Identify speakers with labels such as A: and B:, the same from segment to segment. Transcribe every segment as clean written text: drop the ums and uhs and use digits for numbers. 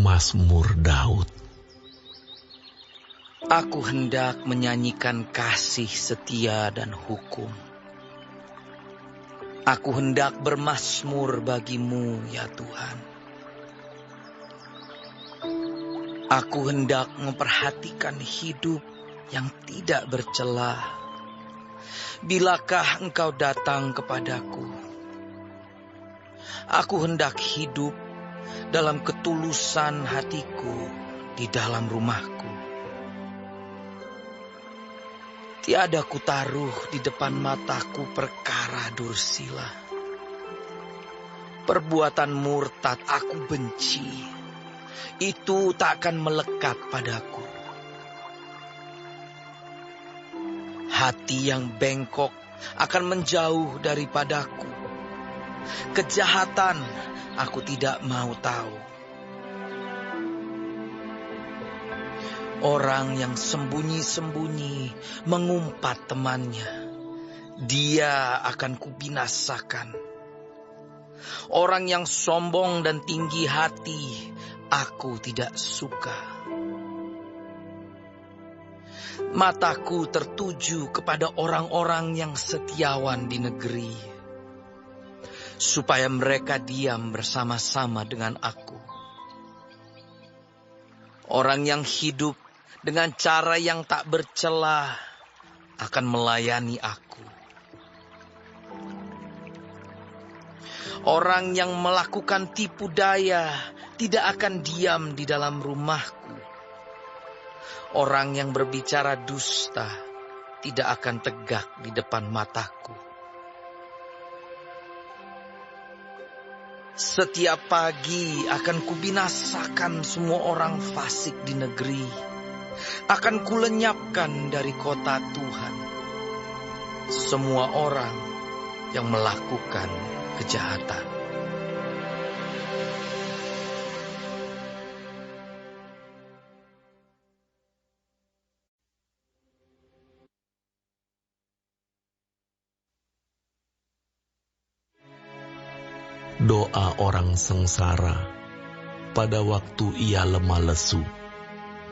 A: Mazmur Daud.
B: Aku hendak menyanyikan kasih setia dan hukum. Aku hendak bermazmur bagimu, ya Tuhan. Aku hendak memperhatikan hidup yang tidak bercela. Bilakah engkau datang kepadaku? Aku hendak hidup dalam ketulusan hatiku di dalam rumahku. Tiada kutaruh di depan mataku perkara dursila. Perbuatan murtad aku benci. Itu tak akan melekat padaku. Hati yang bengkok akan menjauh daripadaku. Kejahatan aku tidak mau tahu. Orang yang sembunyi-sembunyi mengumpat temannya, dia akan kubinasakan. Orang yang sombong dan tinggi hati, aku tidak suka. Mataku tertuju kepada orang-orang yang setiawan di negeri, supaya mereka diam bersama-sama dengan aku. Orang yang hidup dengan cara yang tak bercela akan melayani aku. Orang yang melakukan tipu daya tidak akan diam di dalam rumahku. Orang yang berbicara dusta tidak akan tegak di depan mataku. Setiap pagi akan kubinasakan semua orang fasik di negeri. Akan kulenyapkan dari kota Tuhan semua orang yang melakukan kejahatan.
A: Doa orang sengsara pada waktu ia lemah lesu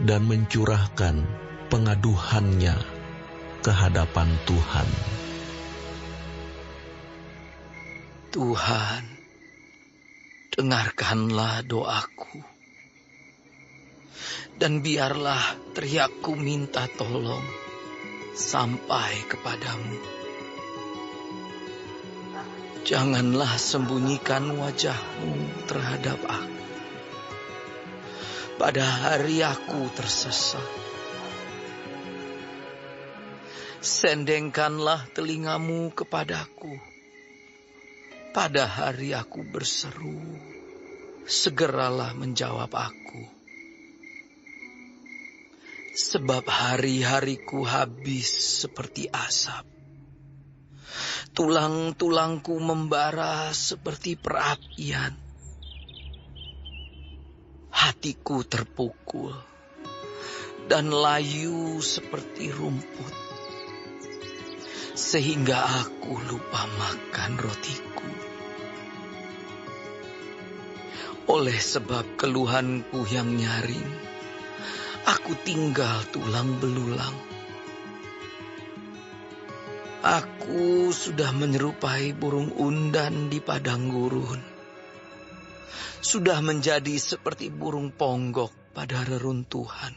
A: dan mencurahkan pengaduhannya ke hadapan Tuhan.
B: Tuhan, dengarkanlah doaku, dan biarlah teriakku minta tolong sampai kepadamu. Janganlah sembunyikan wajah-Mu terhadap aku pada hari aku tersesat. Sendengkanlah telingamu kepadaku pada hari aku berseru. Segeralah menjawab aku. Sebab hari-hariku habis seperti asap. Tulang-tulangku membara seperti perapian. Hatiku terpukul dan layu seperti rumput, sehingga aku lupa makan rotiku. Oleh sebab keluhanku yang nyaring, aku tinggal tulang belulang. Aku sudah menyerupai burung undan di padang gurun. Sudah menjadi seperti burung ponggok pada reruntuhan.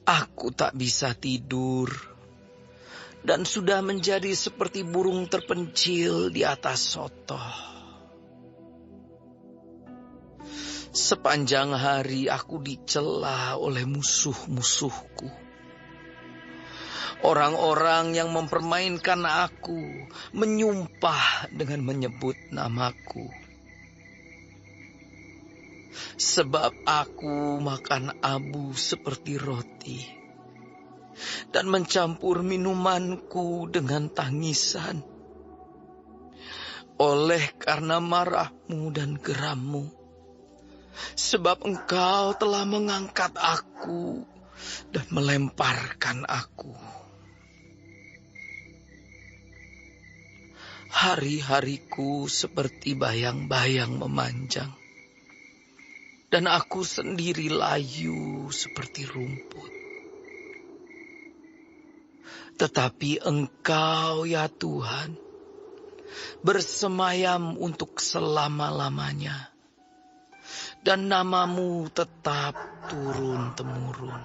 B: Aku tak bisa tidur, dan sudah menjadi seperti burung terpencil di atas sotoh. Sepanjang hari aku dicela oleh musuh-musuhku. Orang-orang yang mempermainkan aku menyumpah dengan menyebut namaku. Sebab aku makan abu seperti roti dan mencampur minumanku dengan tangisan. Oleh karena marah-Mu dan geram-Mu, sebab Engkau telah mengangkat aku dan melemparkan aku. Hari-hariku seperti bayang-bayang memanjang. dan aku sendiri layu seperti rumput. Tetapi Engkau, ya Tuhan, bersemayam untuk selama-lamanya, dan nama-Mu tetap turun-temurun.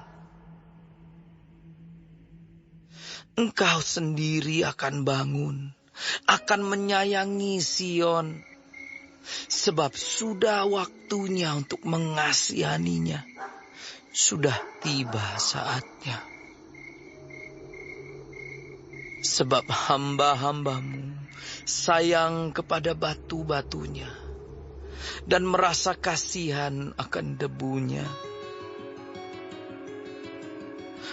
B: Engkau sendiri akan bangun, akan menyayangi Sion, sebab sudah waktunya untuk mengasihaninya, sudah tiba saatnya. Sebab hamba-hamba-Mu sayang kepada batu-batunya, dan merasa kasihan akan debunya.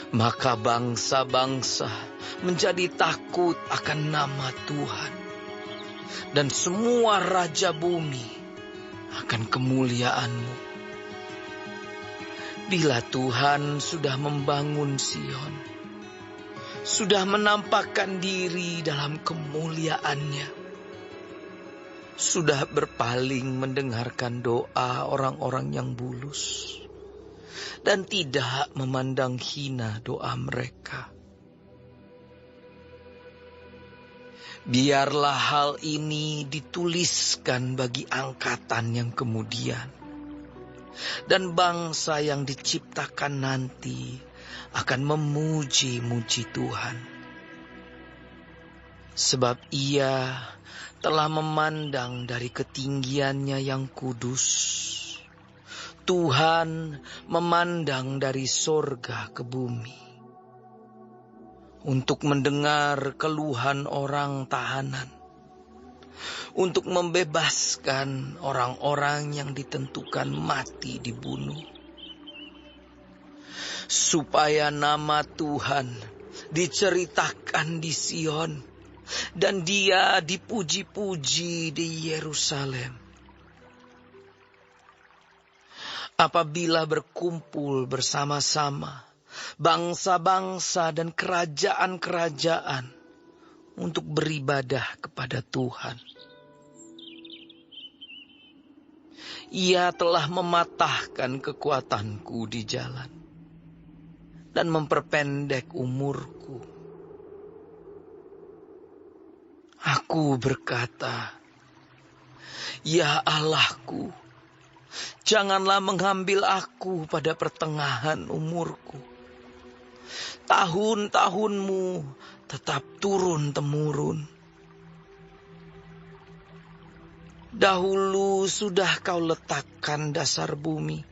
B: Maka bangsa-bangsa menjadi takut akan nama Tuhan, dan semua raja bumi akan kemuliaan-Mu. Bila Tuhan sudah membangun Sion, sudah menampakkan diri dalam kemuliaan-Nya, sudah berpaling mendengarkan doa orang-orang yang bulus, dan tidak memandang hina doa mereka. Biarlah hal ini dituliskan bagi angkatan yang kemudian, dan bangsa yang diciptakan nanti akan memuji-muji Tuhan. Sebab Ia telah memandang dari ketinggiannya yang kudus. Tuhan memandang dari sorga ke bumi, untuk mendengar keluhan orang tahanan, untuk membebaskan orang-orang yang ditentukan mati dibunuh, supaya nama Tuhan diceritakan di Sion, dan Dia dipuji-puji di Yerusalem. Apabila berkumpul bersama-sama bangsa-bangsa dan kerajaan-kerajaan untuk beribadah kepada Tuhan, Ia telah mematahkan kekuatanku di jalan dan memperpendek umurku. Aku berkata, "Ya Allahku, janganlah mengambil aku pada pertengahan umurku. Tahun-tahun-Mu tetap turun-temurun. Dahulu sudah Kau letakkan dasar bumi,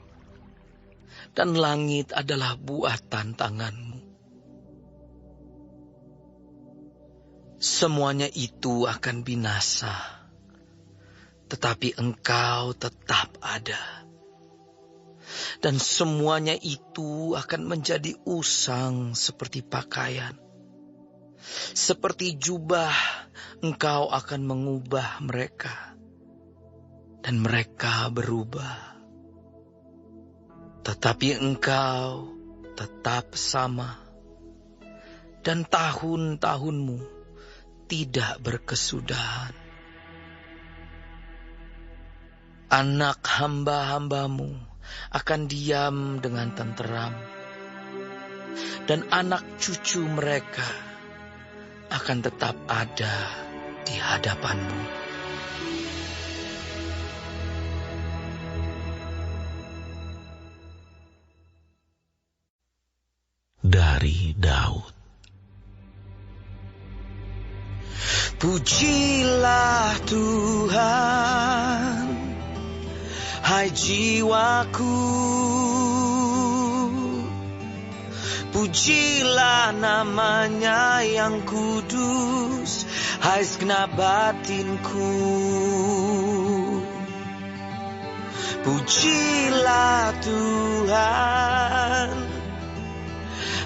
B: dan langit adalah buatan tangan-Mu. Semuanya itu akan binasa, tetapi Engkau tetap ada. Dan semuanya itu akan menjadi usang seperti pakaian. Seperti jubah, Engkau akan mengubah mereka, dan mereka berubah. Tetapi Engkau tetap sama, dan tahun-tahun-Mu tidak berkesudahan. Anak hamba-hamba-Mu akan diam dengan tenteram, dan anak cucu mereka akan tetap ada di hadapan-Mu.
A: Dari Daud.
B: Pujilah Tuhan, hai jiwaku. Pujilah nama-Nya yang kudus, hai segenap batinku. Pujilah Tuhan,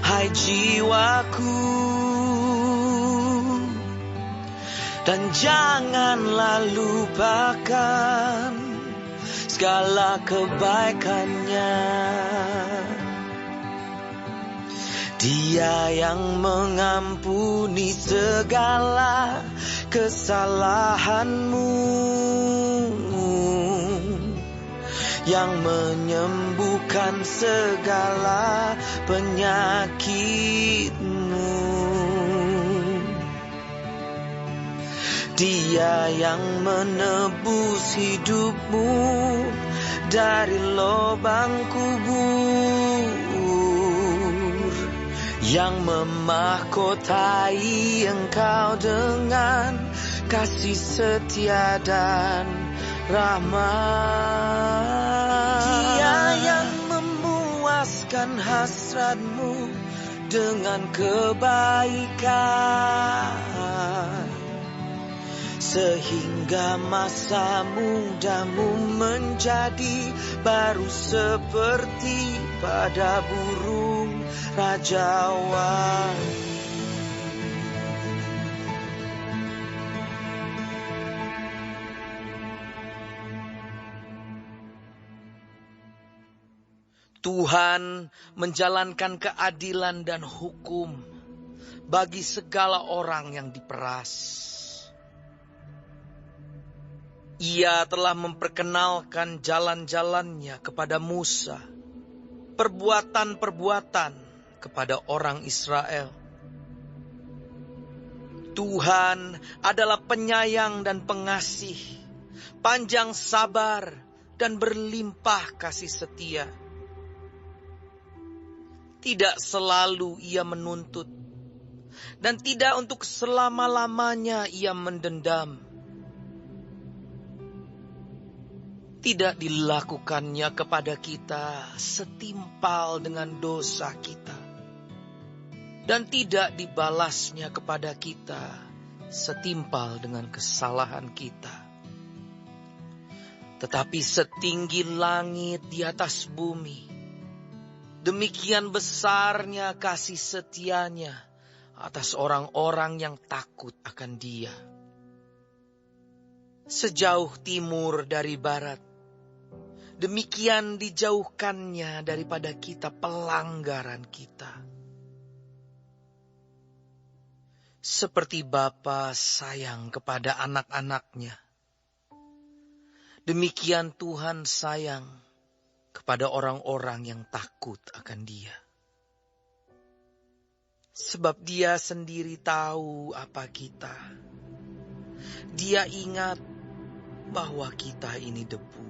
B: hai jiwaku. Dan janganlah lupakan segala kebaikan-Nya. Dia yang mengampuni segala kesalahan-mu.
C: yang menyembuhkan segala penyakitmu. Dia yang menebus hidupmu dari lubang kubur, yang memahkotai engkau dengan kasih setia dan rahmat. Dia yang memuaskan hasratmu dengan kebaikan, sehingga masa mudamu menjadi baru seperti pada burung rajawan.
B: Tuhan menjalankan keadilan dan hukum bagi segala orang yang diperas. Ia telah memperkenalkan jalan-jalannya kepada Musa, perbuatan-perbuatan kepada orang Israel. Tuhan adalah penyayang dan pengasih, panjang sabar dan berlimpah kasih setia. Tidak selalu ia menuntut, dan tidak untuk selama-lamanya ia mendendam. Tidak dilakukannya kepada kita setimpal dengan dosa kita, dan tidak dibalasnya kepada kita setimpal dengan kesalahan kita. Tetapi setinggi langit di atas bumi, demikian besarnya kasih setianya atas orang-orang yang takut akan Dia. Sejauh timur dari barat, demikian dijauhkannya daripada kita pelanggaran kita. Seperti Bapa sayang kepada anak-anaknya, demikian Tuhan sayang kepada orang-orang yang takut akan Dia. Sebab Dia sendiri tahu apa kita. Dia ingat bahwa kita ini debu.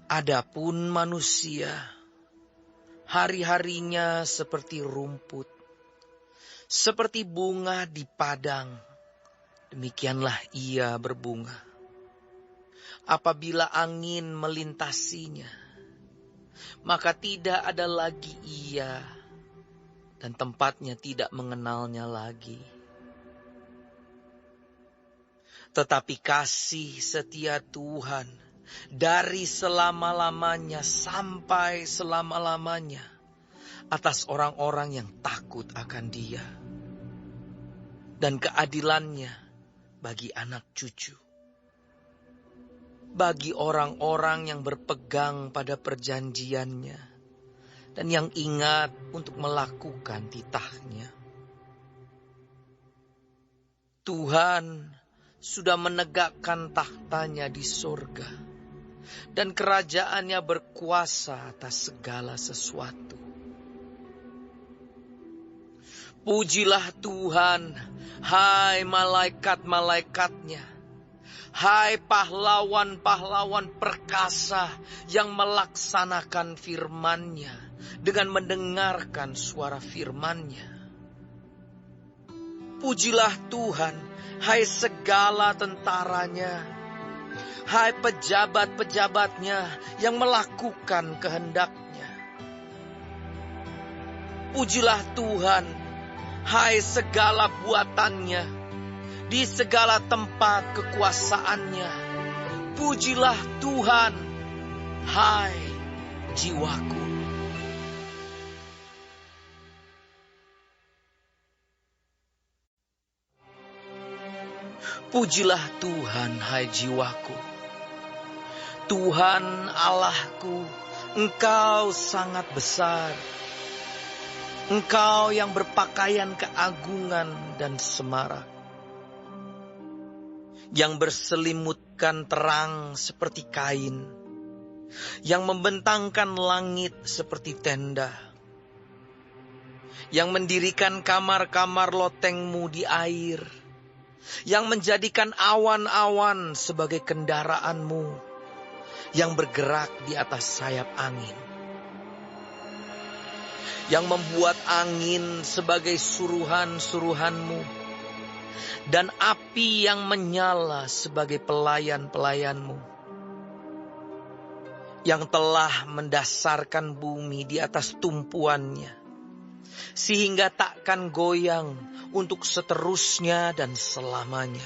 B: Adapun manusia, hari-harinya seperti rumput, seperti bunga di padang, demikianlah ia berbunga. Apabila angin melintasinya, maka tidak ada lagi ia, dan tempatnya tidak mengenalnya lagi. Tetapi kasih setia Tuhan dari selama-lamanya sampai selama-lamanya atas orang-orang yang takut akan Dia, dan keadilannya bagi anak cucu, bagi orang-orang yang berpegang pada perjanjiannya dan yang ingat untuk melakukan titahnya. Tuhan sudah menegakkan tahtanya di surga, dan kerajaannya berkuasa atas segala sesuatu. Pujilah Tuhan, hai malaikat-malaikatnya, hai pahlawan-pahlawan perkasa yang melaksanakan firman-Nya dengan mendengarkan suara firman-Nya. Pujilah Tuhan, hai segala tentaranya, hai pejabat-pejabatnya yang melakukan kehendak-Nya. Pujilah Tuhan, hai segala buatannya, di segala tempat kekuasaannya. Pujilah Tuhan, hai jiwaku. Pujilah Tuhan, hai jiwaku. Tuhan Allahku, Engkau sangat besar. Engkau yang berpakaian keagungan dan semarak. yang berselimutkan terang seperti kain, yang membentangkan langit seperti tenda, yang mendirikan kamar-kamar lotengmu di air, yang menjadikan awan-awan sebagai kendaraanmu, yang bergerak di atas sayap angin, yang membuat angin sebagai suruhan-suruhanmu, dan api yang menyala sebagai pelayan-pelayanmu, yang telah mendasarkan bumi di atas tumpuannya, sehingga takkan goyang untuk seterusnya dan selamanya.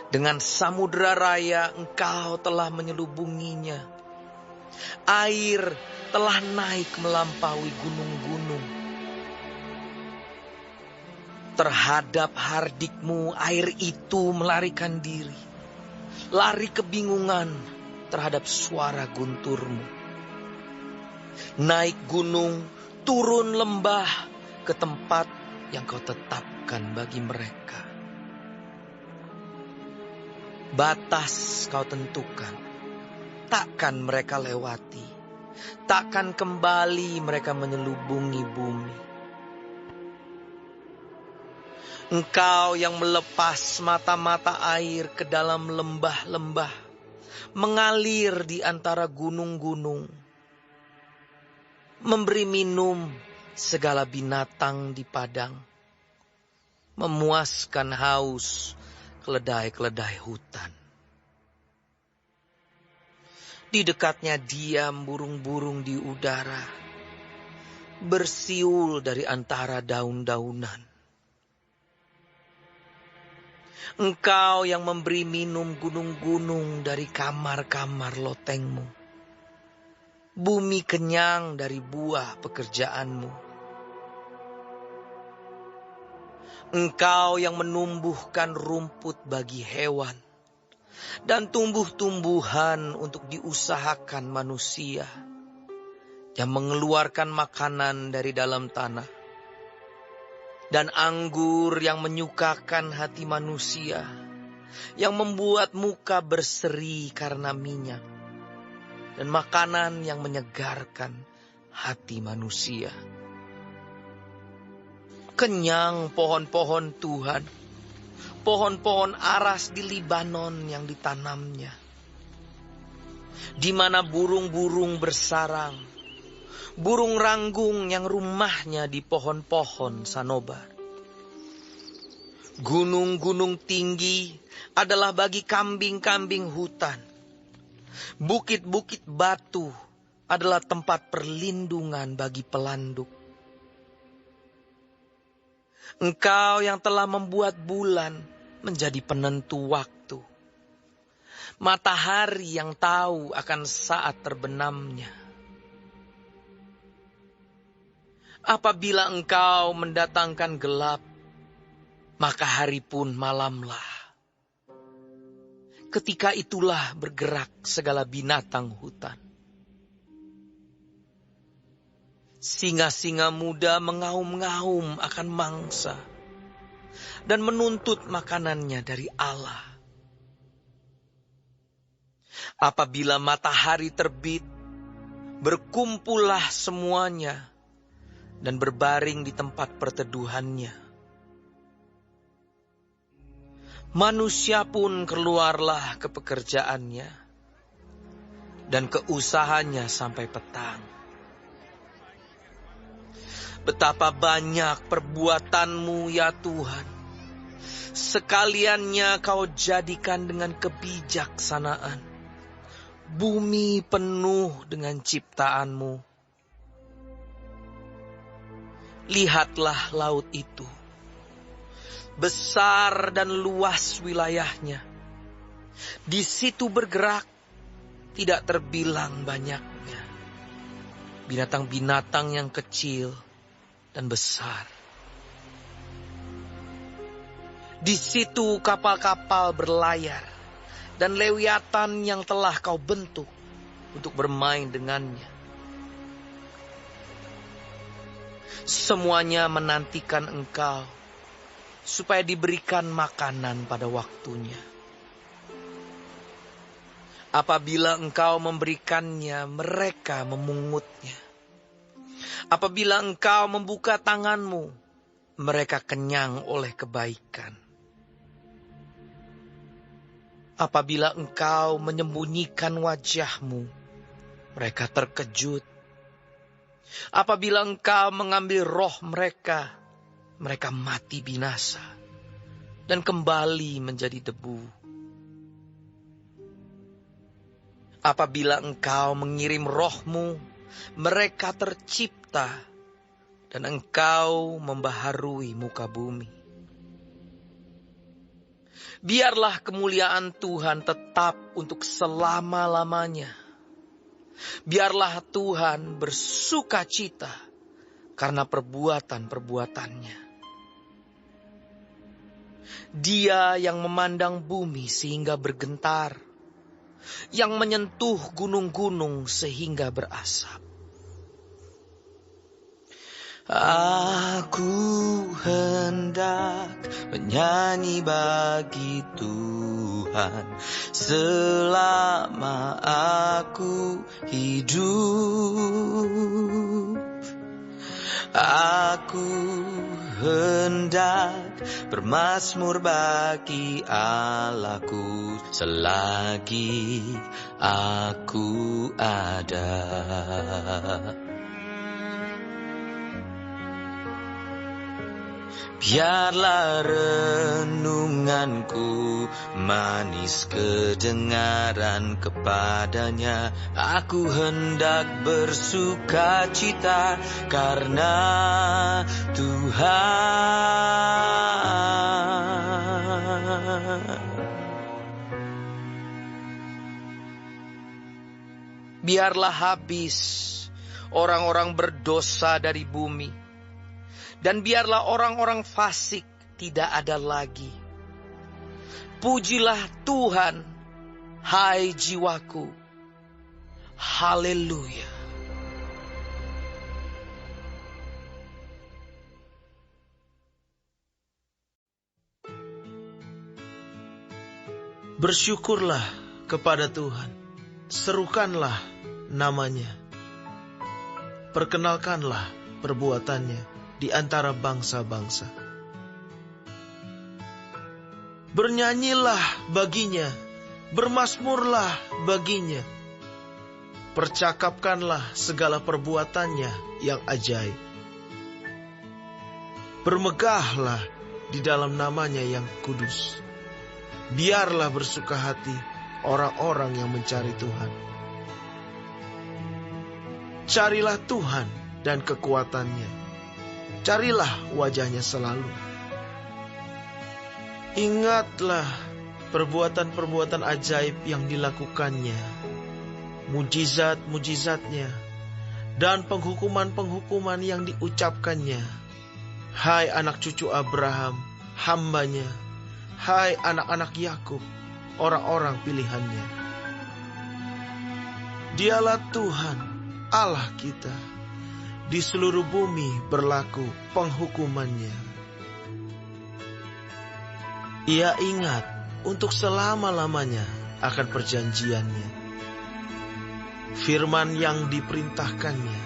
B: Dengan samudera raya engkau telah menyelubunginya. Air telah naik melampaui gunung-gunung. Terhadap hardikmu air itu melarikan diri. Lari kebingungan terhadap suara gunturmu. Naik gunung, turun lembah ke tempat yang kau tetapkan bagi mereka. Batas kau tentukan, takkan mereka lewati, takkan kembali mereka menyelubungi bumi. Engkau yang melepas mata-mata air ke dalam lembah-lembah, mengalir di antara gunung-gunung, memberi minum segala binatang di padang, memuaskan haus keledai-keledai hutan. Di dekatnya diam burung-burung di udara, bersiul dari antara daun-daunan. Engkau yang memberi minum gunung-gunung dari kamar-kamar lotengmu. Bumi kenyang dari buah pekerjaanmu. Engkau yang menumbuhkan rumput bagi hewan dan tumbuh-tumbuhan untuk diusahakan manusia, yang mengeluarkan makanan dari dalam tanah, dan anggur yang menyukakan hati manusia, yang membuat muka berseri karena minyak, dan makanan yang menyegarkan hati manusia. Kenyang pohon-pohon Tuhan, pohon-pohon aras di Libanon yang ditanamnya, di mana burung-burung bersarang, burung ranggung yang rumahnya di pohon-pohon sanobar. Gunung-gunung tinggi adalah bagi kambing-kambing hutan. Bukit-bukit batu adalah tempat perlindungan bagi pelanduk. Engkau yang telah membuat bulan menjadi penentu waktu, matahari yang tahu akan saat terbenamnya. Apabila engkau mendatangkan gelap, maka hari pun malamlah. Ketika itulah bergerak segala binatang hutan. Singa-singa muda mengaum-ngaum akan mangsa dan menuntut makanannya dari Allah. Apabila matahari terbit, berkumpullah semuanya dan berbaring di tempat perteduhannya. Manusia pun keluarlah ke pekerjaannya dan ke usahanya sampai petang. Betapa banyak perbuatanmu ya Tuhan. Sekaliannya kau jadikan dengan kebijaksanaan. Bumi penuh dengan ciptaanmu. Lihatlah laut itu. Besar dan luas wilayahnya. Di situ bergerak, tidak terbilang banyaknya. Binatang-binatang yang kecil dan besar. Di situ kapal-kapal berlayar dan lewiatan yang telah kau bentuk untuk bermain dengannya. Semuanya menantikan engkau, supaya diberikan makanan pada waktunya. Apabila engkau memberikannya, mereka memungutnya. Apabila engkau membuka tanganmu, mereka kenyang oleh kebaikan. Apabila engkau menyembunyikan wajahmu, mereka terkejut. Apabila engkau mengambil roh mereka, mereka mati binasa dan kembali menjadi debu. Apabila engkau mengirim rohmu, mereka tercipta dan engkau membaharui muka bumi. Biarlah kemuliaan Tuhan tetap untuk selama-lamanya. Biarlah Tuhan bersuka cita karena perbuatan-perbuatannya. Dia yang memandang bumi sehingga bergentar, yang menyentuh gunung-gunung sehingga berasap.
C: Aku hendak menyanyi bagi Tuhan selama aku hidup. Aku hendak bermazmur bagi Allahku selagi aku ada. Biarlah renunganku manis kedengaran kepadanya. Aku hendak bersuka cita karena Tuhan.
B: Biarlah habis orang-orang berdosa dari bumi. Dan biarlah orang-orang fasik tidak ada lagi. Pujilah Tuhan, hai jiwaku. Haleluya.
D: Bersyukurlah kepada Tuhan, serukanlah namanya. Perkenalkanlah perbuatannya di antara bangsa-bangsa. Bernyanyilah baginya, bermazmurlah baginya. Percakapkanlah segala perbuatannya yang ajaib. Bermegahlah di dalam namanya yang kudus. Biarlah bersuka hati orang-orang yang mencari Tuhan. Carilah Tuhan dan kekuatannya. Carilah wajahnya selalu. Ingatlah perbuatan-perbuatan ajaib yang dilakukannya, mujizat-mujizatnya, dan penghukuman-penghukuman yang diucapkannya. Hai anak cucu Abraham, hambanya. Hai anak-anak Yakub, orang-orang pilihannya. Dialah Tuhan, Allah kita. Di seluruh bumi berlaku penghukumannya. Ia ingat untuk selama-lamanya akan perjanjiannya. Firman yang diperintahkannya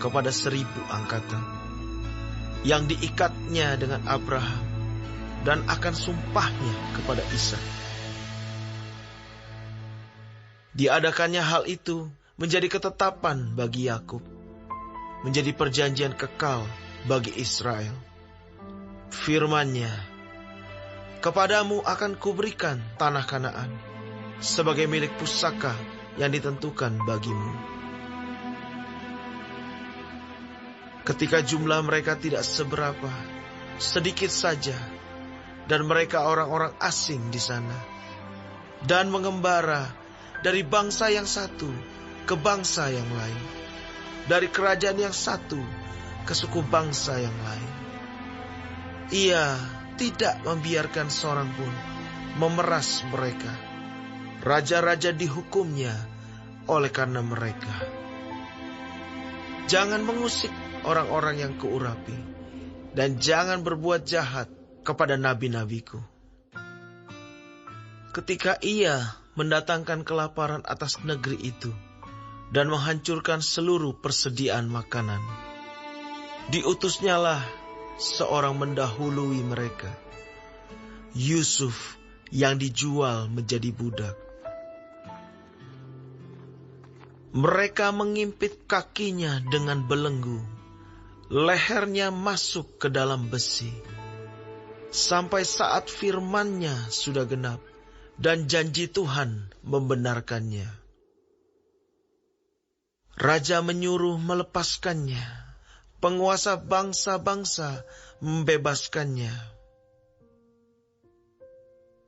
D: kepada 1000 angkatan. Yang diikatnya dengan Abraham dan akan sumpahnya kepada Ishak. Diadakannya hal itu menjadi ketetapan bagi Yakub, menjadi perjanjian kekal bagi Israel. Firman-Nya, kepadamu akan kuberikan tanah Kanaan sebagai milik pusaka yang ditentukan bagimu. Ketika jumlah mereka tidak seberapa, sedikit saja, dan mereka orang-orang asing di sana, dan mengembara dari bangsa yang satu ke bangsa yang lain, dari kerajaan yang satu ke suku bangsa yang lain. Ia tidak membiarkan seorang pun memeras mereka. Raja-raja dihukumnya oleh karena mereka. Jangan mengusik orang-orang yang kuurapi, dan jangan berbuat jahat kepada nabi-nabiku. Ketika Ia mendatangkan kelaparan atas negeri itu dan menghancurkan seluruh persediaan makanan, diutusnyalah seorang mendahului mereka, Yusuf yang dijual menjadi budak. Mereka mengimpit kakinya dengan belenggu, lehernya masuk ke dalam besi, sampai saat firman-Nya sudah genap dan janji Tuhan membenarkannya. Raja menyuruh melepaskannya, penguasa bangsa-bangsa membebaskannya.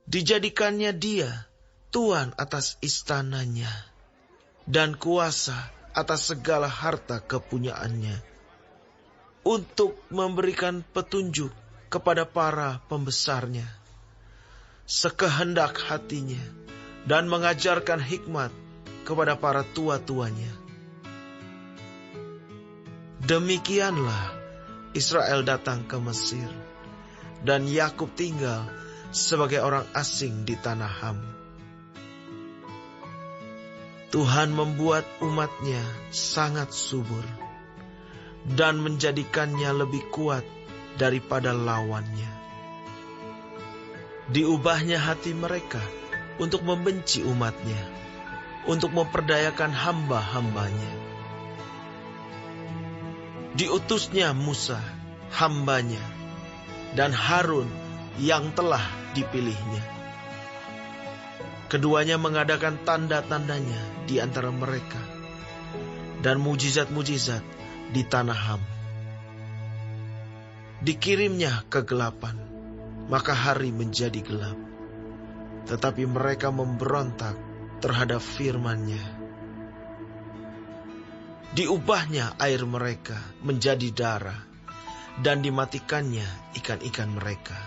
D: Dijadikannya Dia tuan atas istananya dan kuasa atas segala harta kepunyaannya, untuk memberikan petunjuk kepada para pembesarnya, sekehendak hatinya, dan mengajarkan hikmat kepada para tua-tuanya. Demikianlah Israel datang ke Mesir, dan Yakub tinggal sebagai orang asing di tanah Ham. Tuhan membuat umat-Nya sangat subur dan menjadikannya lebih kuat daripada lawannya. Diubahnya hati mereka untuk membenci umat-Nya, untuk memperdayakan hamba-hambanya. Diutusnya Musa, hambanya, dan Harun yang telah dipilihnya. Keduanya mengadakan tanda-tandanya di antara mereka dan mujizat-mujizat di tanah Ham. Dikirimnya kegelapan, maka hari menjadi gelap. Tetapi mereka memberontak terhadap firman-Nya. Diubahnya air mereka menjadi darah, dan dimatikannya ikan-ikan mereka.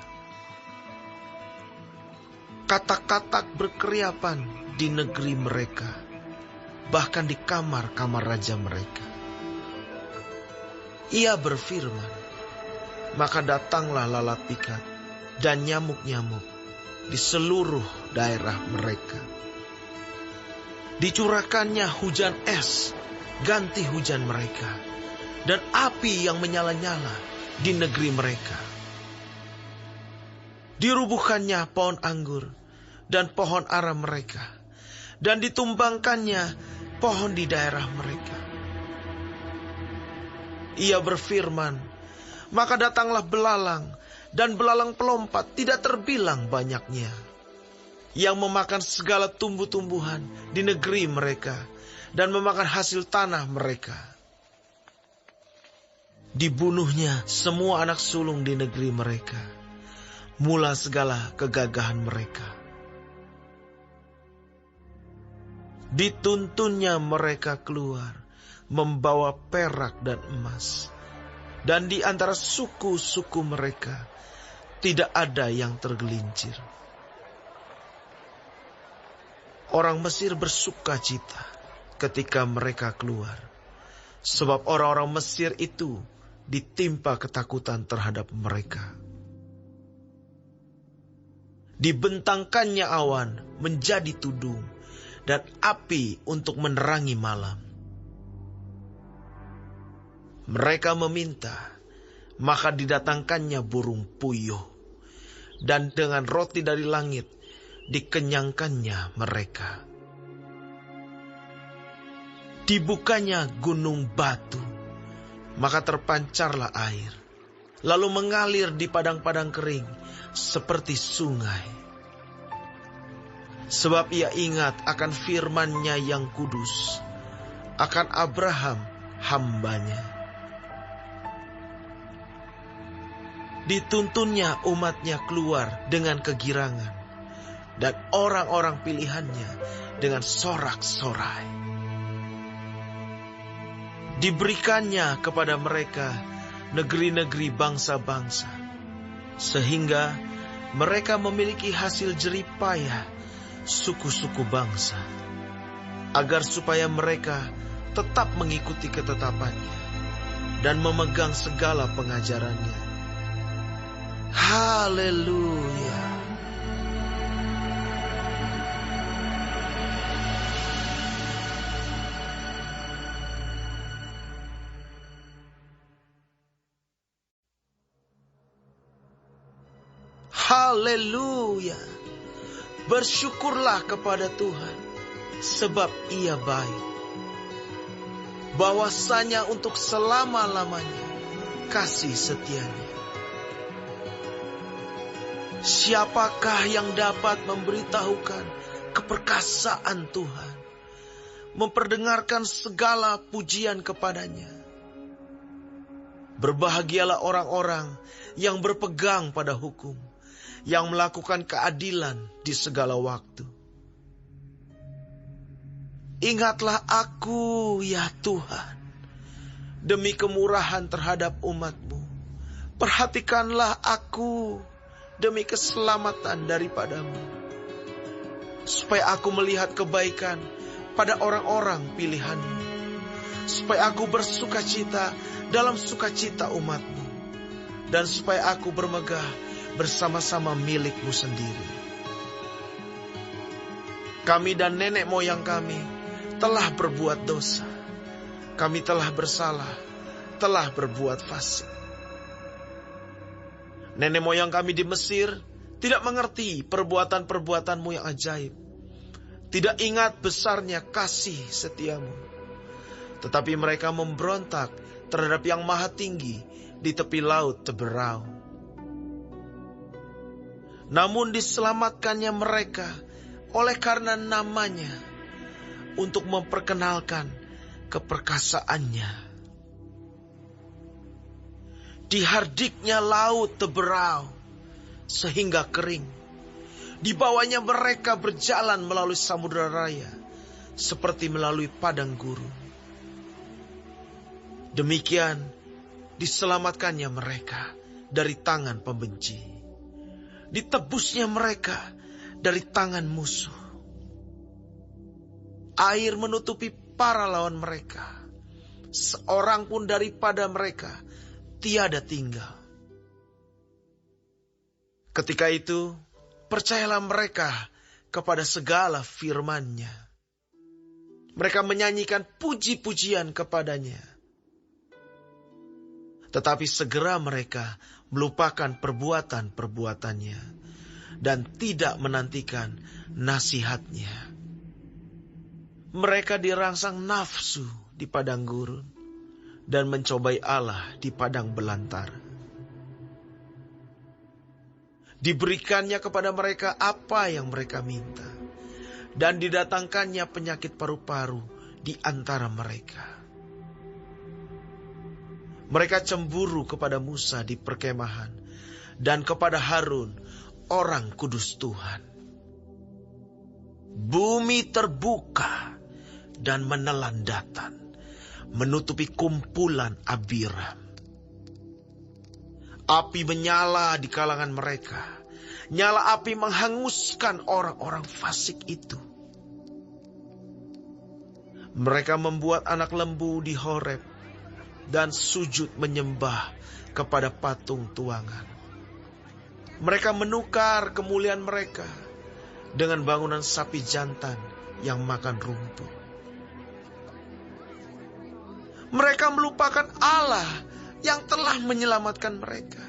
D: Katak-katak berkeriapan di negeri mereka, bahkan di kamar-kamar raja mereka. Ia berfirman, maka datanglah lalat pikat dan nyamuk-nyamuk di seluruh daerah mereka. Dicurahkannya hujan es, ganti hujan mereka, dan api yang menyala-nyala di negeri mereka. Dirubuhkannya pohon anggur dan pohon ara mereka, dan ditumbangkannya pohon di daerah mereka. Ia berfirman, maka datanglah belalang, dan belalang pelompat tidak terbilang banyaknya, yang memakan segala tumbuh-tumbuhan di negeri mereka, dan memakan hasil tanah mereka. Dibunuhnya semua anak sulung di negeri mereka, mula segala kegagahan mereka. Dituntunnya mereka keluar, membawa perak dan emas, dan di antara suku-suku mereka tidak ada yang tergelincir. Orang Mesir bersuka cita ketika mereka keluar, sebab orang-orang Mesir itu ditimpa ketakutan terhadap mereka. Dibentangkannya awan menjadi tudung, dan api untuk menerangi malam. Mereka meminta, maka didatangkannya burung puyuh, dan dengan roti dari langit dikenyangkannya mereka. Dibukanya gunung batu, maka terpancarlah air, lalu mengalir di padang-padang kering seperti sungai. Sebab ia ingat akan firman-Nya yang kudus, akan Abraham hamba-Nya. Dituntunnya umat-Nya keluar dengan kegirangan, dan orang-orang pilihan-Nya dengan sorak-sorai. Diberikannya kepada mereka negeri-negeri bangsa-bangsa, sehingga mereka memiliki hasil jerih payah suku-suku bangsa, agar supaya mereka tetap mengikuti ketetapannya dan memegang segala pengajarannya. Haleluya. Haleluya. Bersyukurlah kepada Tuhan, sebab Ia baik. Bahwasanya untuk selama-lamanya kasih setianya. Siapakah yang dapat memberitahukan keperkasaan Tuhan, memperdengarkan segala pujian kepadanya? Berbahagialah orang-orang yang berpegang pada hukum, yang melakukan keadilan di segala waktu. Ingatlah aku, ya Tuhan, demi kemurahan terhadap umat-Mu. Perhatikanlah aku demi keselamatan daripadamu, supaya aku melihat kebaikan pada orang-orang pilihan-Mu, supaya aku bersukacita dalam sukacita umat-Mu, dan supaya aku bermegah bersama-sama milik-Mu sendiri. Kami dan nenek moyang kami telah berbuat dosa. Kami telah bersalah, telah berbuat fasik. Nenek moyang kami di Mesir tidak mengerti perbuatan-perbuatan-Mu yang ajaib. Tidak ingat besarnya kasih setiamu. Tetapi mereka memberontak terhadap yang maha tinggi di tepi laut Teberau. Namun diselamatkannya mereka oleh karena namanya, untuk memperkenalkan keperkasaannya. Dihardiknya laut Teberau sehingga kering. Di bawahnya mereka berjalan melalui samudera raya, seperti melalui padang gurun. Demikian diselamatkannya mereka dari tangan pembenci. Ditebusnya mereka dari tangan musuh. Air menutupi para lawan mereka. Seorang pun daripada mereka tiada tinggal. Ketika itu, percayalah mereka kepada segala firman-Nya. Mereka menyanyikan puji-pujian kepadanya. Tetapi segera mereka melupakan perbuatan-perbuatannya dan tidak menantikan nasihat-Nya. Mereka dirangsang nafsu di padang gurun dan mencobai Allah di padang belantara. Diberikannya kepada mereka apa yang mereka minta, dan didatangkannya penyakit paru-paru di antara mereka. Mereka cemburu kepada Musa di perkemahan dan kepada Harun, orang kudus Tuhan. Bumi terbuka dan menelan Datan, menutupi kumpulan Abiram. Api menyala di kalangan mereka. Nyala api menghanguskan orang-orang fasik itu. Mereka membuat anak lembu di Horeb dan sujud menyembah kepada patung tuangan. Mereka menukar kemuliaan mereka dengan bangunan sapi jantan yang makan rumput. Mereka melupakan Allah yang telah menyelamatkan mereka,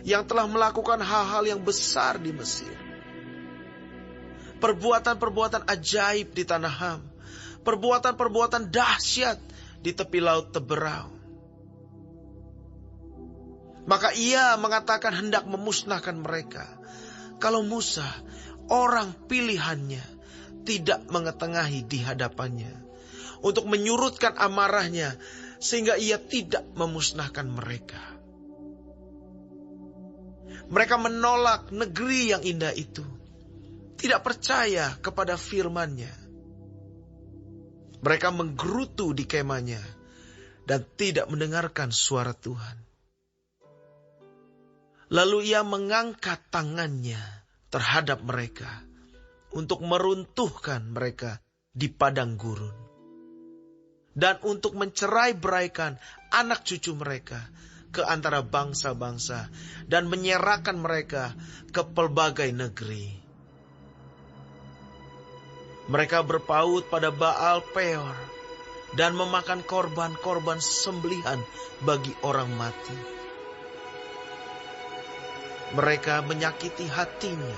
D: yang telah melakukan hal-hal yang besar di Mesir. Perbuatan-perbuatan ajaib di tanah Ham, perbuatan-perbuatan dahsyat di tepi laut Teberau. Maka Ia mengatakan hendak memusnahkan mereka, kalau Musa, orang pilihannya, tidak mengetengahi di hadapannya, untuk menyurutkan amarahnya, sehingga Ia tidak memusnahkan mereka. Mereka menolak negeri yang indah itu, tidak percaya kepada firman-Nya. Mereka menggerutu di kemahnya dan tidak mendengarkan suara Tuhan. Lalu Ia mengangkat tangannya terhadap mereka untuk meruntuhkan mereka di padang gurun, dan untuk mencerai-beraikan anak cucu mereka ke antara bangsa-bangsa dan menyerahkan mereka ke pelbagai negeri. Mereka berpaut pada Baal Peor dan memakan korban-korban sembelihan bagi orang mati. Mereka menyakiti hatinya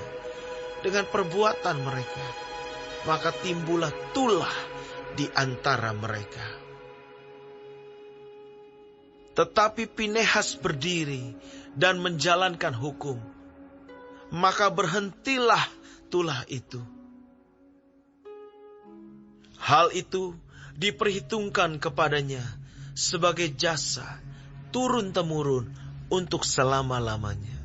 D: dengan perbuatan mereka, maka timbullah tulah di antara mereka. Tetapi Pinehas berdiri dan menjalankan hukum, maka berhentilah tulah itu. Hal itu diperhitungkan kepadanya sebagai jasa turun-temurun untuk selama-lamanya.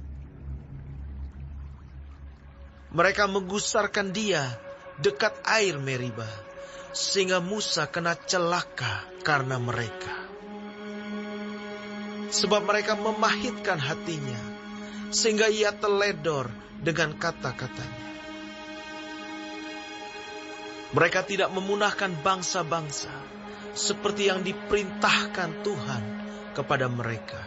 D: Mereka menggusarkan dia dekat air Meribah, sehingga Musa kena celaka karena mereka. Sebab mereka memahitkan hatinya, sehingga ia teledor dengan kata-katanya. Mereka tidak memunahkan bangsa-bangsa seperti yang diperintahkan Tuhan kepada mereka.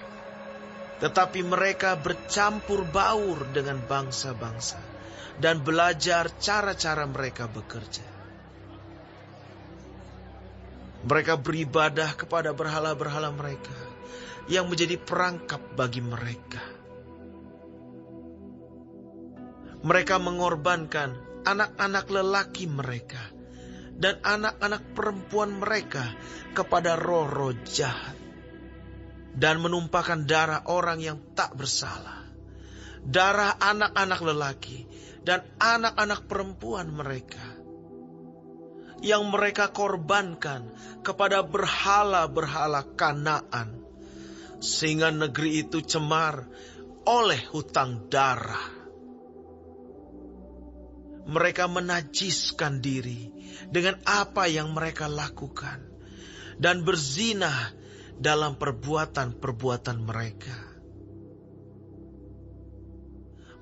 D: Tetapi mereka bercampur baur dengan bangsa-bangsa dan belajar cara-cara mereka bekerja. Mereka beribadah kepada berhala-berhala mereka yang menjadi perangkap bagi mereka. Mereka mengorbankan anak-anak lelaki mereka dan anak-anak perempuan mereka kepada roh-roh jahat, dan menumpahkan darah orang yang tak bersalah, darah anak-anak lelaki dan anak-anak perempuan mereka, yang mereka korbankan kepada berhala-berhala Kanaan, sehingga negeri itu cemar oleh hutang darah. Mereka menajiskan diri dengan apa yang mereka lakukan dan berzinah dalam perbuatan-perbuatan mereka.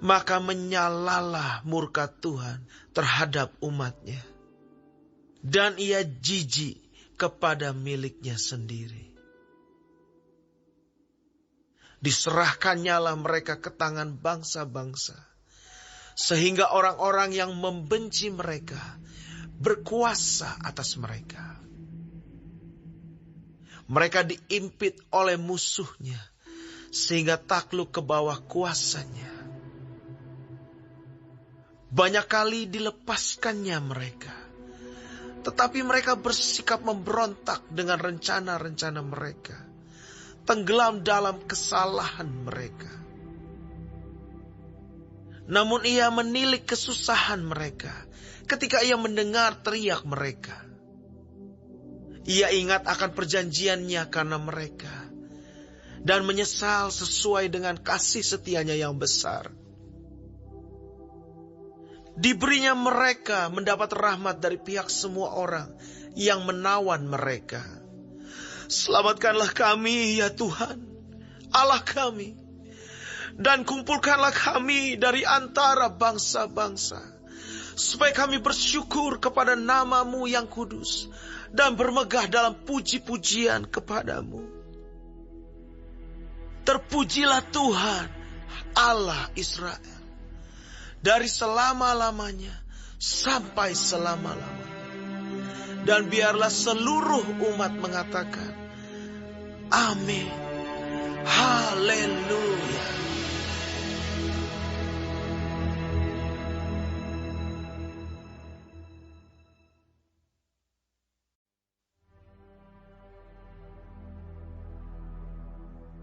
D: Maka menyalalah murka Tuhan terhadap umatnya, dan ia jijik kepada miliknya sendiri. Diserahkannyalah mereka ke tangan bangsa-bangsa, sehingga orang-orang yang membenci mereka berkuasa atas mereka. Mereka diimpit oleh musuhnya, sehingga takluk ke bawah kuasanya. Banyak kali dilepaskannya mereka, tetapi mereka bersikap memberontak dengan rencana-rencana mereka, tenggelam dalam kesalahan mereka. Namun ia menilik kesusahan mereka ketika ia mendengar teriak mereka. Ia ingat akan perjanjiannya karena mereka, dan menyesal sesuai dengan kasih setianya yang besar. Diberinya mereka mendapat rahmat dari pihak semua orang yang menawan mereka. Selamatkanlah kami ya Tuhan, Allah kami, dan kumpulkanlah kami dari antara bangsa-bangsa, supaya kami bersyukur kepada nama-Mu yang kudus, dan bermegah dalam puji-pujian kepadamu. Terpujilah Tuhan, Allah Israel, dari selama-lamanya sampai selama-lamanya. Dan biarlah seluruh umat mengatakan, Amin, Haleluya.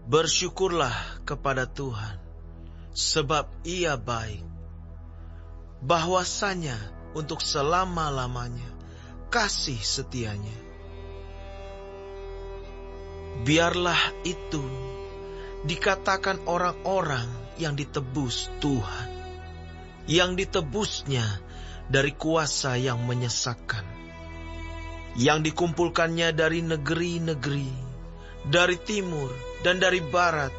D: Bersyukurlah kepada Tuhan, sebab Ia baik. Bahwasanya untuk selama-lamanya kasih setianya. Biarlah itu dikatakan orang-orang yang ditebus Tuhan, yang ditebusnya dari kuasa yang menyesakkan, yang dikumpulkannya dari negeri-negeri, dari timur dan dari barat,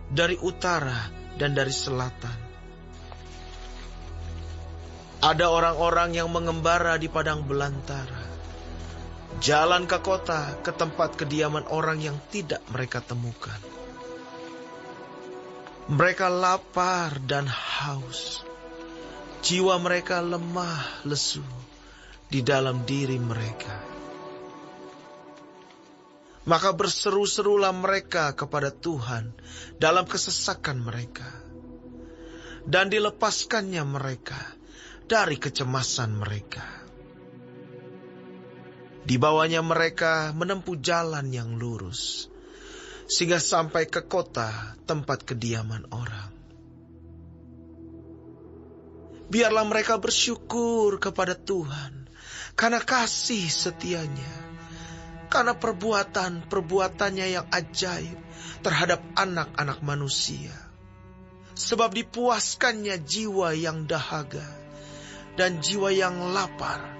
D: dari utara dan dari selatan. Ada orang-orang yang mengembara di padang belantara, jalan ke kota, ke tempat kediaman orang yang tidak mereka temukan. Mereka lapar dan haus. Jiwa mereka lemah lesu di dalam diri mereka. Maka berseru-serulah mereka kepada Tuhan dalam kesesakan mereka, dan dilepaskannya mereka dari kecemasan mereka. Dibawanya mereka menempuh jalan yang lurus, sehingga sampai ke kota tempat kediaman orang. Biarlah mereka bersyukur kepada Tuhan karena kasih setianya, karena perbuatan-perbuatannya yang ajaib terhadap anak-anak manusia. Sebab dipuaskannya jiwa yang dahaga dan jiwa yang lapar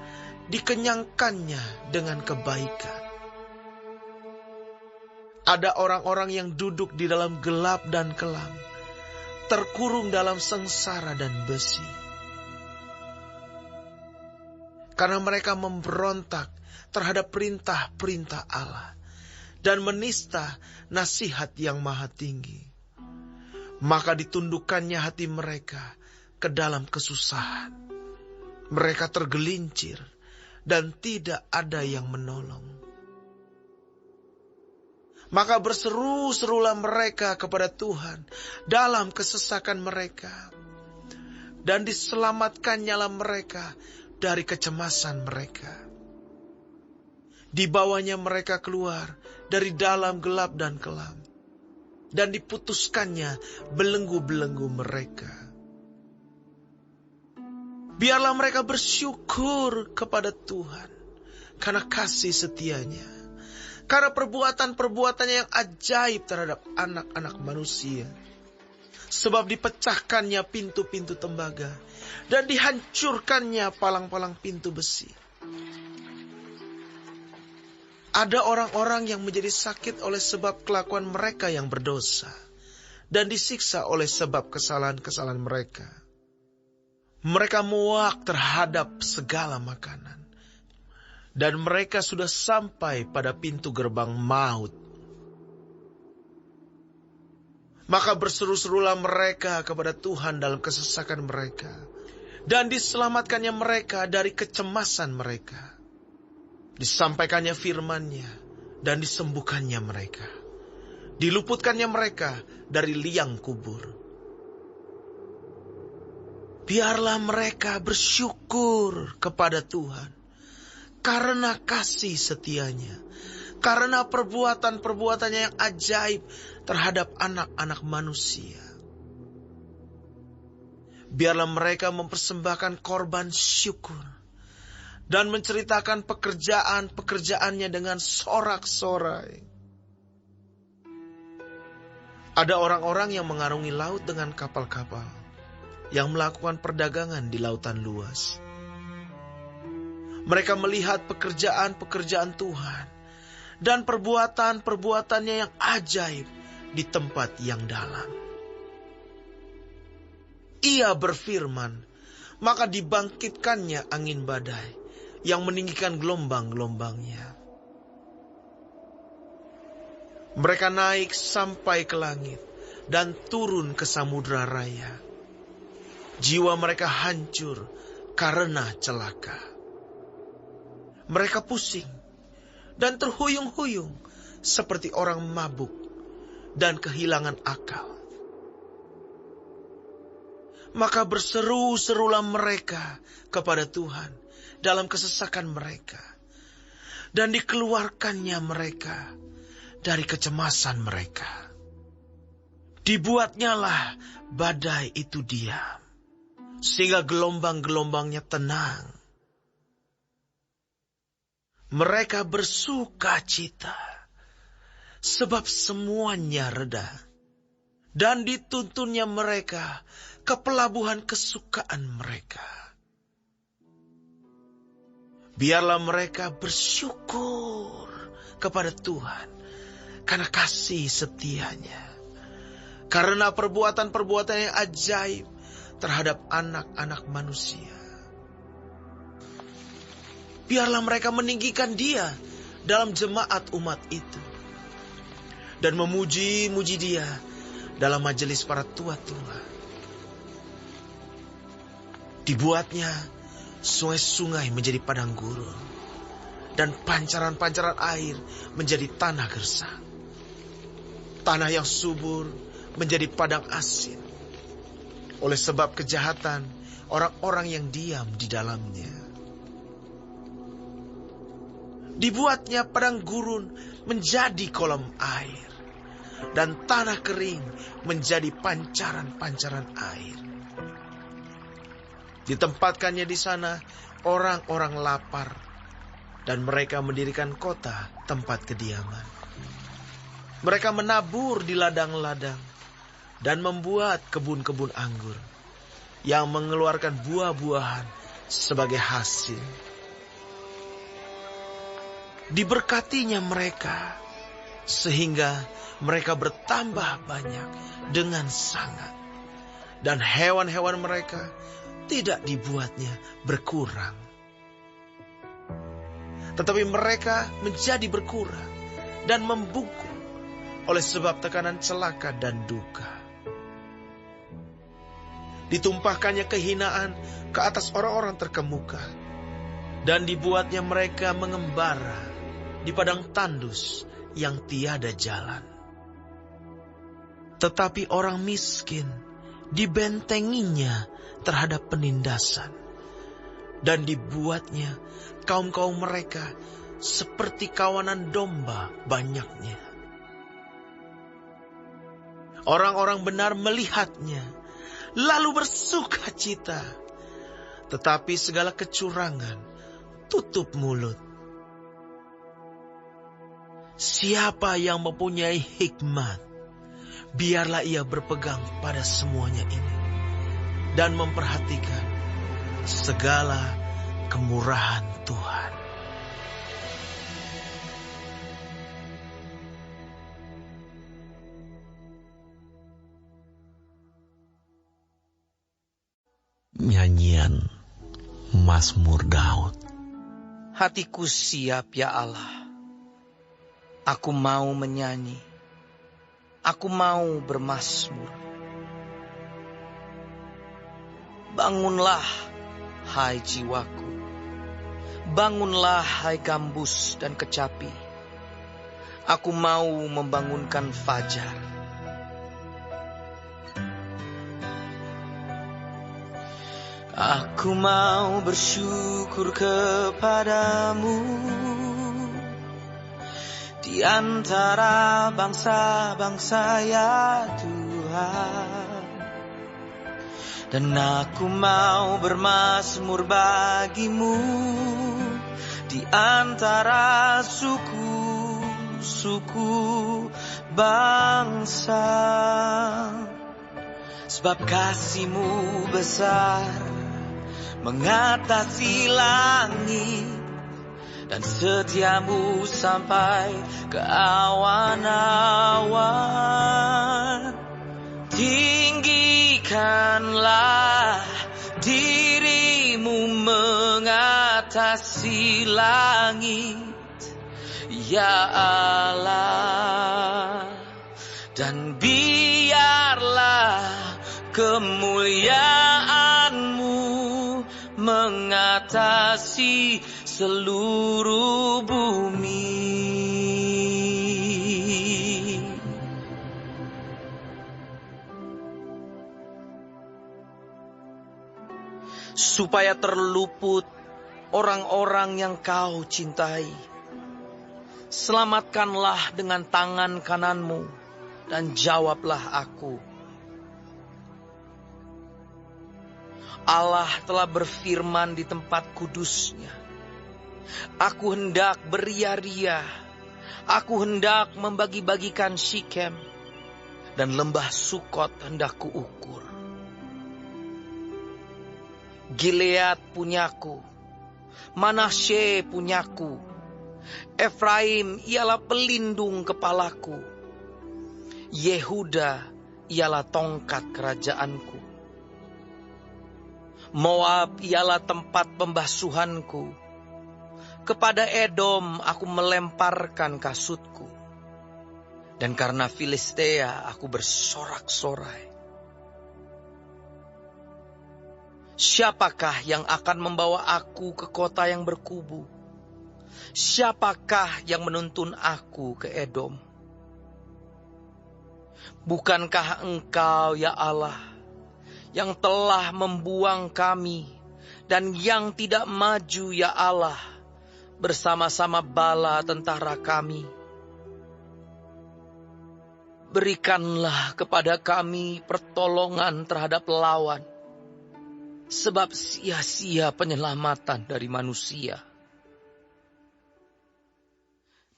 D: dikenyangkannya dengan kebaikan. Ada orang-orang yang duduk di dalam gelap dan kelam, terkurung dalam sengsara dan besi. Karena mereka memberontak terhadap perintah-perintah Allah dan menista nasihat yang maha tinggi. Maka ditundukkannya hati mereka ke dalam kesusahan. Mereka tergelincir dan tidak ada yang menolong. Maka berseru-serulah mereka kepada Tuhan dalam kesesakan mereka, dan diselamatkannya mereka dari kecemasan mereka. Dibawanya mereka keluar dari dalam gelap dan kelam, dan diputuskannya belenggu-belenggu mereka. Biarlah mereka bersyukur kepada Tuhan karena kasih setianya, karena perbuatan-perbuatannya yang ajaib terhadap anak-anak manusia. Sebab dipecahkannya pintu-pintu tembaga dan dihancurkannya palang-palang pintu besi. Ada orang-orang yang menjadi sakit oleh sebab kelakuan mereka yang berdosa, dan disiksa oleh sebab kesalahan-kesalahan mereka. Mereka muak terhadap segala makanan, dan mereka sudah sampai pada pintu gerbang maut. Maka berseru-serulah mereka kepada Tuhan dalam kesesakan mereka, dan diselamatkannya mereka dari kecemasan mereka. Disampaikannya firman-Nya, dan disembuhkannya mereka. Diluputkannya mereka dari liang kubur. Biarlah mereka bersyukur kepada Tuhan karena kasih setianya, karena perbuatan-perbuatannya yang ajaib terhadap anak-anak manusia. Biarlah mereka mempersembahkan korban syukur dan menceritakan pekerjaan-pekerjaannya dengan sorak-sorai. Ada orang-orang yang mengarungi laut dengan kapal-kapal, yang melakukan perdagangan di lautan luas. Mereka melihat pekerjaan-pekerjaan Tuhan dan perbuatan-perbuatannya yang ajaib di tempat yang dalam. Ia berfirman, maka dibangkitkannya angin badai yang meninggikan gelombang-gelombangnya. Mereka naik sampai ke langit dan turun ke samudra raya. Jiwa mereka hancur karena celaka. Mereka pusing dan terhuyung-huyung seperti orang mabuk dan kehilangan akal. Maka berseru-serulah mereka kepada Tuhan dalam kesesakan mereka, dan dikeluarkannya mereka dari kecemasan mereka. Dibuatnyalah badai itu diam, sehingga gelombang-gelombangnya tenang. Mereka bersuka cita, sebab semuanya reda, dan dituntunnya mereka ke pelabuhan kesukaan mereka. Biarlah mereka bersyukur kepada Tuhan karena kasih setianya, karena perbuatan-perbuatan yang ajaib terhadap anak-anak manusia. Biarlah mereka meninggikan Dia dalam jemaat umat itu, dan memuji-muji Dia dalam majelis para tua-tua. Dibuatnya sungai-sungai menjadi padang gurun, dan pancaran-pancaran air menjadi tanah gersang. Tanah yang subur menjadi padang asin, oleh sebab kejahatan orang-orang yang diam di dalamnya. Dibuatnya padang gurun menjadi kolam air, dan tanah kering menjadi pancaran-pancaran air. Ditempatkannya di sana orang-orang lapar, dan mereka mendirikan kota tempat kediaman. Mereka menabur di ladang-ladang dan membuat kebun-kebun anggur yang mengeluarkan buah-buahan sebagai hasil. Diberkatinya mereka sehingga mereka bertambah banyak dengan sangat, dan hewan-hewan mereka tidak dibuatnya berkurang. Tetapi mereka menjadi berkurang dan membungkuk oleh sebab tekanan celaka dan duka. Ditumpahkannya kehinaan ke atas orang-orang terkemuka, dan dibuatnya mereka mengembara di padang tandus yang tiada jalan. Tetapi orang miskin dibentenginya terhadap penindasan, dan dibuatnya kaum-kaum mereka seperti kawanan domba banyaknya. Orang-orang benar melihatnya, lalu bersuka cita, tetapi segala kecurangan tutup mulut. Siapa yang mempunyai hikmat, biarlah ia berpegang pada semuanya ini, dan memperhatikan segala kemurahan Tuhan.
A: Nyanyian Mazmur Daud.
B: Hatiku siap ya Allah, aku mau menyanyi, aku mau bermazmur. Bangunlah, hai jiwaku. Bangunlah, hai gambus dan kecapi. Aku mau membangunkan fajar. Aku mau bersyukur kepadamu di antara bangsa-bangsa ya Tuhan. Dan aku mau bermazmur bagimu di antara suku-suku bangsa. Sebab kasih-Mu besar mengatasi langit, dan setia-Mu sampai ke awan-awan. Tinggikanlah diri-Mu mengatasi langit, ya Allah, dan biarlah kemuliaan-Mu mengatasi seluruh bumi. Supaya terluput orang-orang yang Kau cintai, selamatkanlah dengan tangan kanan-Mu dan jawablah aku. Allah telah berfirman di tempat kudus-Nya, aku hendak beria-ria, aku hendak membagi-bagikan Sikem, dan lembah Sukot hendak kuukur. Gilead punyaku, Manasye punyaku, Efraim ialah pelindung kepalaku, Yehuda ialah tongkat kerajaanku. Moab ialah tempat pembasuhanku. Kepada Edom aku melemparkan kasutku. Dan karena Filistea aku bersorak-sorai. Siapakah yang akan membawa aku ke kota yang berkubu? Siapakah yang menuntun aku ke Edom? Bukankah Engkau, ya Allah, yang telah membuang kami, dan yang tidak maju, ya Allah, bersama-sama bala tentara kami? Berikanlah kepada kami pertolongan terhadap lawan, sebab sia-sia penyelamatan dari manusia.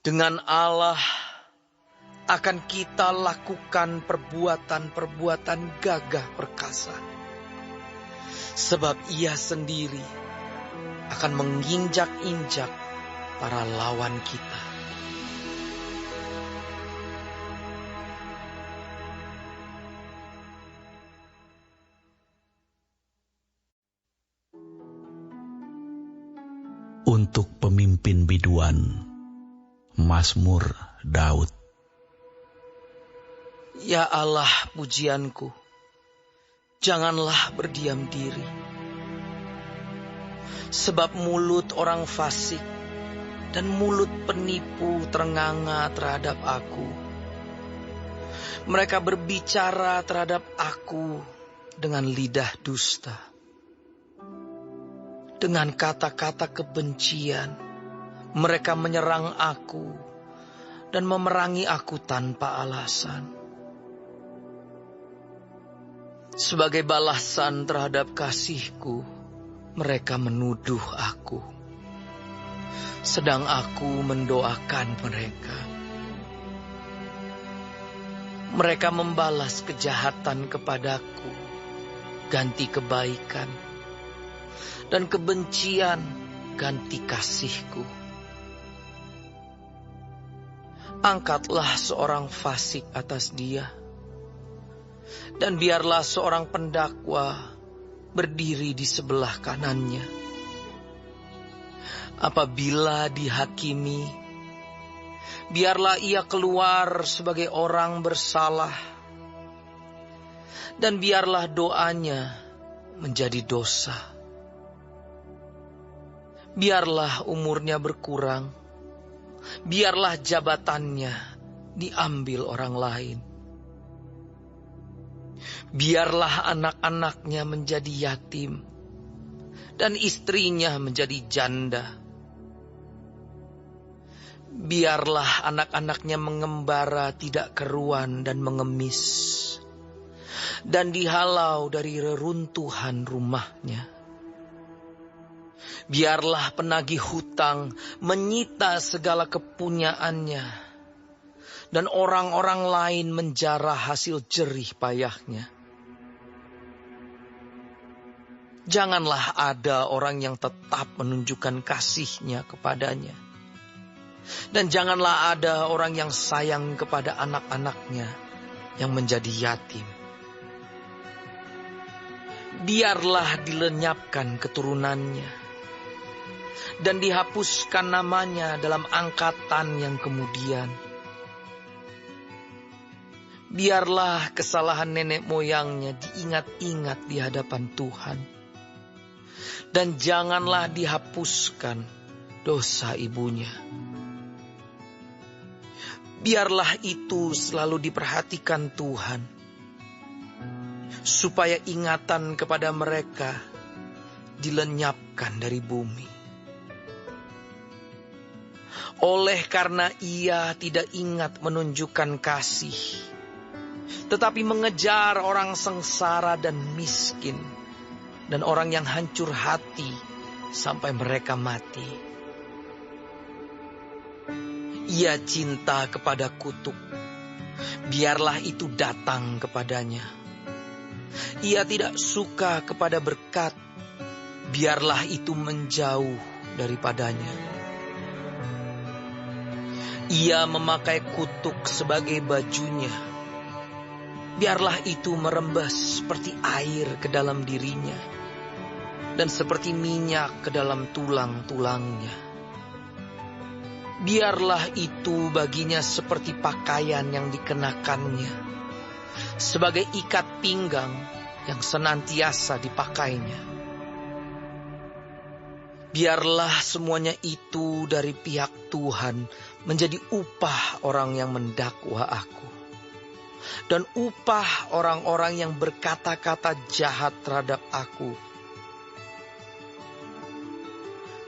B: Dengan Allah akan kita lakukan perbuatan-perbuatan gagah perkasa, sebab Ia sendiri akan menginjak-injak para lawan kita.
A: Untuk pemimpin biduan, Mazmur Daud.
B: Ya Allah pujianku, janganlah berdiam diri. Sebab mulut orang fasik dan mulut penipu terenganga terhadap aku. Mereka berbicara terhadap aku dengan lidah dusta. Dengan kata-kata kebencian, mereka menyerang aku dan memerangi aku tanpa alasan. Sebagai balasan terhadap kasihku, mereka menuduh aku, sedang aku mendoakan mereka. Mereka membalas kejahatan kepadaku, ganti kebaikan, dan kebencian ganti kasihku. Angkatlah seorang fasik atas dia, dan biarlah seorang pendakwa berdiri di sebelah kanannya. Apabila dihakimi, biarlah ia keluar sebagai orang bersalah, dan biarlah doanya menjadi dosa. Biarlah umurnya berkurang, biarlah jabatannya diambil orang lain. Biarlah anak-anaknya menjadi yatim, dan istrinya menjadi janda. Biarlah anak-anaknya mengembara tidak keruan dan mengemis, dan dihalau dari reruntuhan rumahnya. Biarlah penagih hutang menyita segala kepunyaannya, dan orang-orang lain menjarah hasil jerih payahnya. Janganlah ada orang yang tetap menunjukkan kasihnya kepadanya, dan janganlah ada orang yang sayang kepada anak-anaknya yang menjadi yatim. Biarlah dilenyapkan keturunannya, dan dihapuskan namanya dalam angkatan yang kemudian. Biarlah kesalahan nenek moyangnya diingat-ingat di hadapan Tuhan, dan janganlah dihapuskan dosa ibunya. Biarlah itu selalu diperhatikan Tuhan, supaya ingatan kepada mereka dilenyapkan dari bumi. Oleh karena ia tidak ingat menunjukkan kasih, tetapi mengejar orang sengsara dan miskin, dan orang yang hancur hati sampai mereka mati. Ia cinta kepada kutuk, biarlah itu datang kepadanya. Ia tidak suka kepada berkat, biarlah itu menjauh daripadanya. Ia memakai kutuk sebagai bajunya, biarlah itu merembes seperti air ke dalam dirinya, dan seperti minyak ke dalam tulang-tulangnya. Biarlah itu baginya seperti pakaian yang dikenakannya, sebagai ikat pinggang yang senantiasa dipakainya. Biarlah semuanya itu dari pihak Tuhan menjadi upah orang yang mendakwa aku, dan upah orang-orang yang berkata-kata jahat terhadap aku.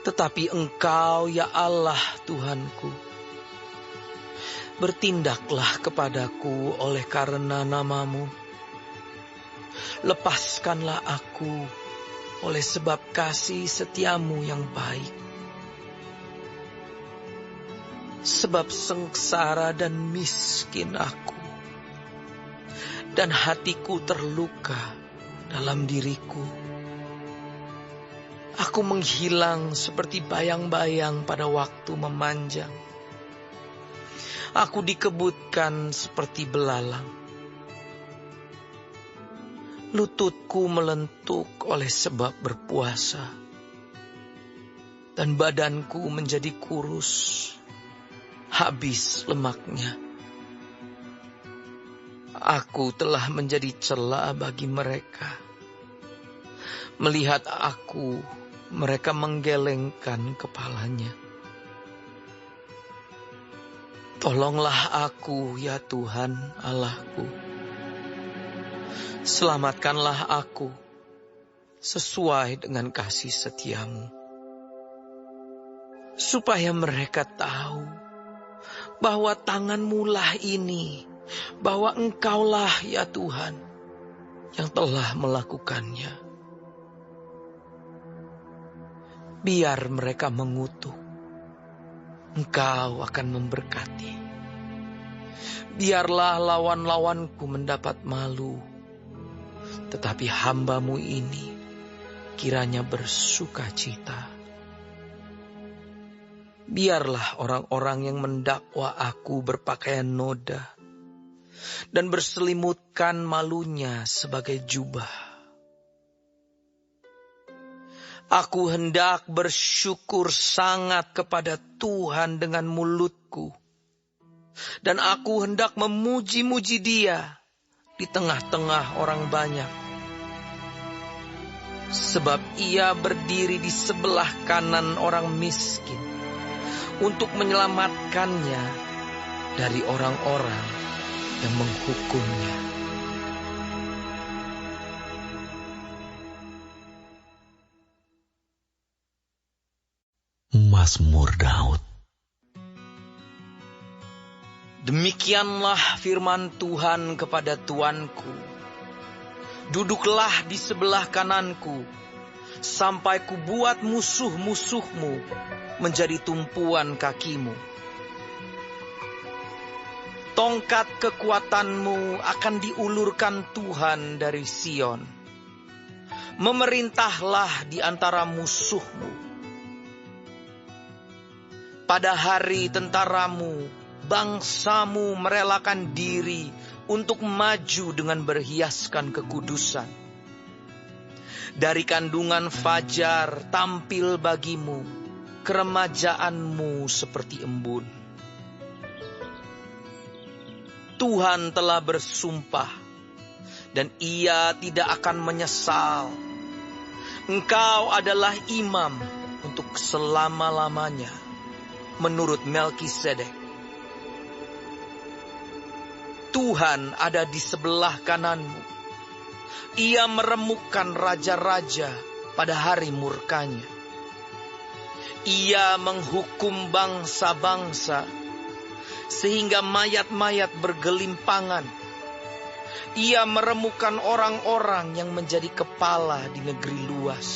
B: Tetapi Engkau, ya Allah Tuhanku, bertindaklah kepadaku oleh karena nama-Mu. Lepaskanlah aku oleh sebab kasih setia-Mu yang baik. Sebab sengsara dan miskin aku, dan hatiku terluka dalam diriku. Aku menghilang seperti bayang-bayang pada waktu memanjang. Aku dikebutkan seperti belalang. Lututku melentuk oleh sebab berpuasa, dan badanku menjadi kurus, habis lemaknya. Aku telah menjadi cela bagi mereka. Melihat aku, mereka menggelengkan kepalanya. Tolonglah aku, ya Tuhan Allahku. Selamatkanlah aku sesuai dengan kasih setia-Mu, supaya mereka tahu bahwa tangan-Mu lah ini, bahwa Engkaulah, ya Tuhan, yang telah melakukannya. Biar mereka mengutuk, Engkau akan memberkati. Biarlah lawan-lawanku mendapat malu, tetapi hamba-Mu ini kiranya bersuka cita. Biarlah orang-orang yang mendakwa aku berpakaian noda, dan berselimutkan malunya sebagai jubah. Aku hendak bersyukur sangat kepada Tuhan dengan mulutku, dan aku hendak memuji-muji Dia di tengah-tengah orang banyak. Sebab Ia berdiri di sebelah kanan orang miskin untuk menyelamatkannya dari orang-orang yang menghukumnya.
A: Mazmur Daud.
B: Demikianlah firman Tuhan kepada Tuanku. Duduklah di sebelah kananku, sampai kubuat musuh-musuhmu menjadi tumpuan kakimu. Tongkat kekuatanmu akan diulurkan Tuhan dari Sion. Memerintahlah di antara musuhmu. Pada hari tentaramu, bangsamu merelakan diri untuk maju dengan berhiaskan kekudusan. Dari kandungan fajar tampil bagimu, keremajaanmu seperti embun. Tuhan telah bersumpah, dan Ia tidak akan menyesal. Engkau adalah imam untuk selama-lamanya, menurut Melkisedek. Tuhan ada di sebelah kananmu. Ia meremukkan raja-raja pada hari murkanya. Ia menghukum bangsa-bangsa, sehingga mayat-mayat bergelimpangan. Ia meremukkan orang-orang yang menjadi kepala di negeri luas.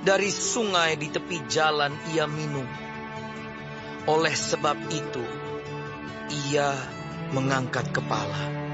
B: Dari sungai di tepi jalan ia minum. Oleh sebab itu, ia mengangkat kepala.